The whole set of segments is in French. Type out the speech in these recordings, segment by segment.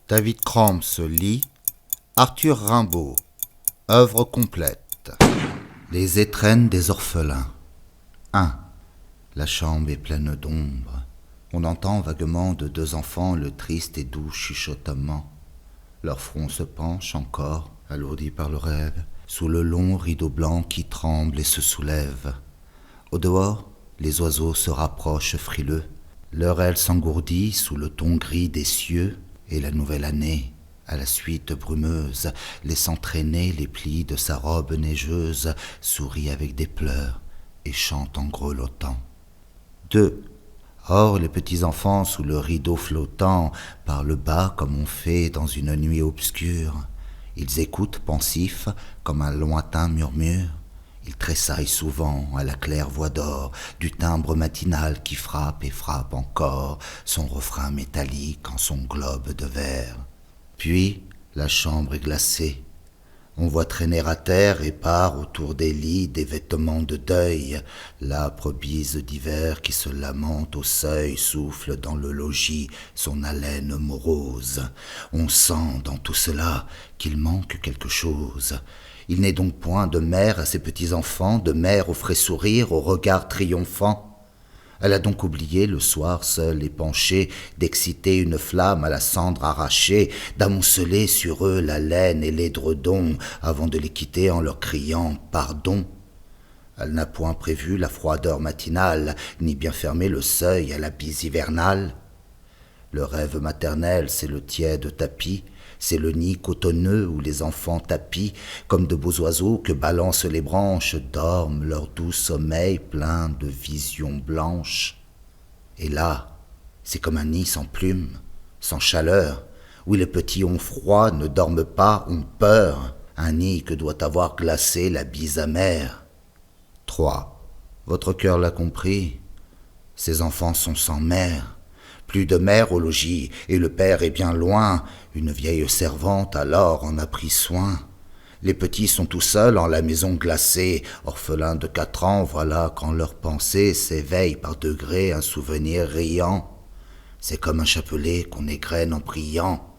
David Crams lit Arthur Rimbaud, œuvre complète. Les étrennes des orphelins. 1. La chambre est pleine d'ombre. On entend vaguement de deux enfants le triste et doux chuchotement. Leur front se penche encore, alourdi par le rêve, sous le long rideau blanc qui tremble et se soulève. Au dehors, les oiseaux se rapprochent frileux. Leur aile s'engourdit sous le ton gris des cieux, et la nouvelle année, à la suite brumeuse, laissant traîner les plis de sa robe neigeuse, sourit avec des pleurs et chante en grelottant. 2. Or les petits enfants sous le rideau flottant parlent bas comme on fait dans une nuit obscure. Ils écoutent pensifs comme un lointain murmure. Ils tressaillent souvent à la claire voix d'or du timbre matinal qui frappe et frappe encore son refrain métallique en son globe de verre. Puis la chambre est glacée. On voit traîner à terre épars autour des lits des vêtements de deuil. L'âpre bise d'hiver qui se lamente au seuil souffle dans le logis son haleine morose. On sent dans tout cela qu'il manque quelque chose. Il n'est donc point de mère à ses petits-enfants, de mère au frais sourire, au regard triomphant. Elle a donc oublié le soir seul et penché d'exciter une flamme à la cendre arrachée, d'amonceler sur eux la laine et l'édredon avant de les quitter en leur criant « pardon ». Elle n'a point prévu la froideur matinale, ni bien fermé le seuil à la bise hivernale. Le rêve maternel, c'est le tiède tapis, c'est le nid cotonneux où les enfants tapis, comme de beaux oiseaux que balancent les branches, dorment leur doux sommeil plein de visions blanches. Et là, c'est comme un nid sans plumes, sans chaleur, où les petits ont froid, ne dorment pas, ont peur, un nid que doit avoir glacé la bise amère. 3. Votre cœur l'a compris, ces enfants sont sans mère. Plus de mère au logis, et le père est bien loin. Une vieille servante alors en a pris soin. Les petits sont tout seuls en la maison glacée. Orphelins de 4 ans, voilà qu'en leur pensée s'éveille par degrés un souvenir riant. C'est comme un chapelet qu'on égrène en priant.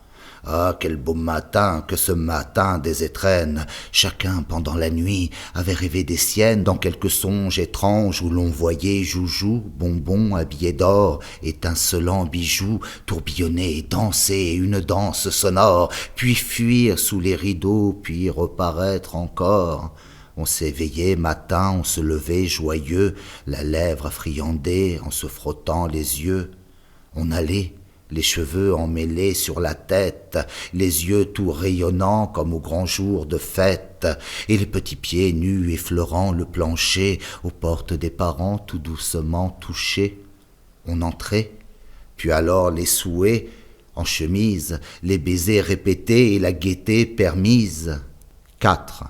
Ah, quel beau matin que ce matin des étrennes. Chacun, pendant la nuit, avait rêvé des siennes dans quelque songe étrange où l'on voyait joujou, bonbons habillés d'or, étincelants bijoux, tourbillonner et danser une danse sonore, puis fuir sous les rideaux, puis reparaître encore. On s'éveillait matin, on se levait joyeux, la lèvre friandée en se frottant les yeux. On allait, les cheveux emmêlés sur la tête, les yeux tout rayonnants comme au grand jour de fête, et les petits pieds nus effleurant le plancher aux portes des parents tout doucement touchés. On entrait, puis alors les souhaits en chemise, les baisers répétés et la gaieté permise. 4.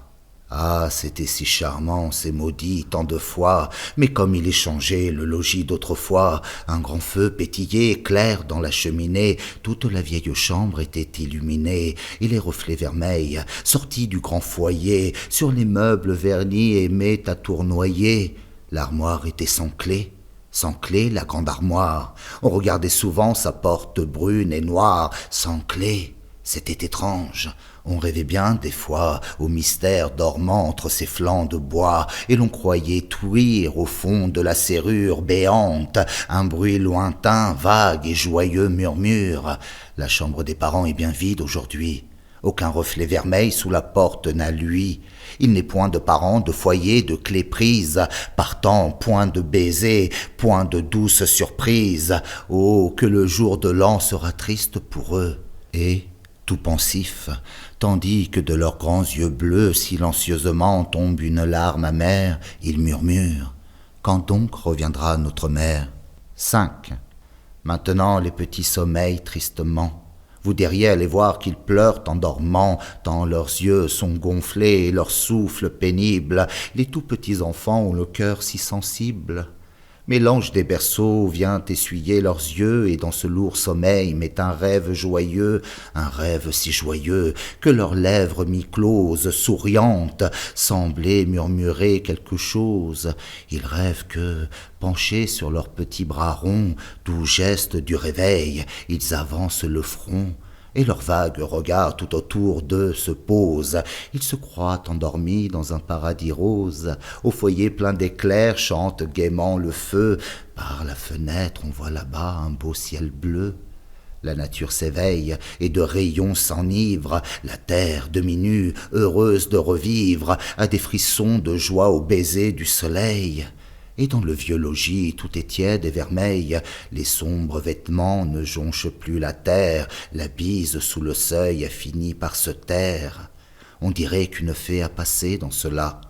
Ah, c'était si charmant, ces maudits, tant de fois, mais comme il est changé, le logis d'autrefois, un grand feu pétillait, clair dans la cheminée, toute la vieille chambre était illuminée, et les reflets vermeils, sortis du grand foyer, sur les meubles vernis aimaient à tournoyer. L'armoire était sans clé, la grande armoire, on regardait souvent sa porte brune et noire, sans clé. C'était étrange, on rêvait bien des fois au mystère dormant entre ses flancs de bois, et l'on croyait ouïr au fond de la serrure béante un bruit lointain, vague et joyeux murmure. La chambre des parents est bien vide aujourd'hui, aucun reflet vermeil sous la porte n'a lui. Il n'est point de parents, de foyer, de clés prises, partant, point de baisers, point de douces surprises. Oh, que le jour de l'an sera triste pour eux. Et tout pensif, tandis que de leurs grands yeux bleus silencieusement tombe une larme amère, ils murmurent « Quand donc reviendra notre mère ?» 5. Maintenant les petits sommeillent tristement. Vous diriez aller voir qu'ils pleurent en dormant, tant leurs yeux sont gonflés et leur souffle pénible. Les tout petits enfants ont le cœur si sensible. Mais l'ange des berceaux vient essuyer leurs yeux et dans ce lourd sommeil met un rêve joyeux, un rêve si joyeux que leurs lèvres mi-closes, souriantes, semblaient murmurer quelque chose. Ils rêvent que, penchés sur leurs petits bras ronds, doux geste du réveil, ils avancent le front, et leurs vagues regards tout autour d'eux se posent. Ils se croient endormis dans un paradis rose. Au foyer plein d'éclairs chante gaiement le feu. Par la fenêtre on voit là-bas un beau ciel bleu. La nature s'éveille et de rayons s'enivre. La terre, demi-nue, heureuse de revivre, a des frissons de joie au baiser du soleil. Et dans le vieux logis tout est tiède et vermeil. Les sombres vêtements ne jonchent plus la terre. La bise sous le seuil a fini par se taire. On dirait qu'une fée a passé dans cela.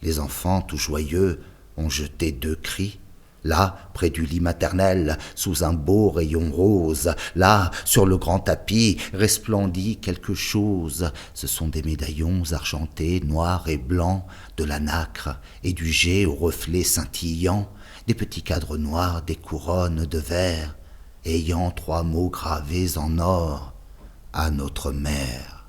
Les enfants tout joyeux ont jeté 2 cris. Là, près du lit maternel, sous un beau rayon rose, là, sur le grand tapis, resplendit quelque chose. Ce sont des médaillons argentés, noirs et blancs, de la nacre et du jet aux reflets scintillants, des petits cadres noirs, des couronnes de verre, ayant 3 mots gravés en or, à notre mère.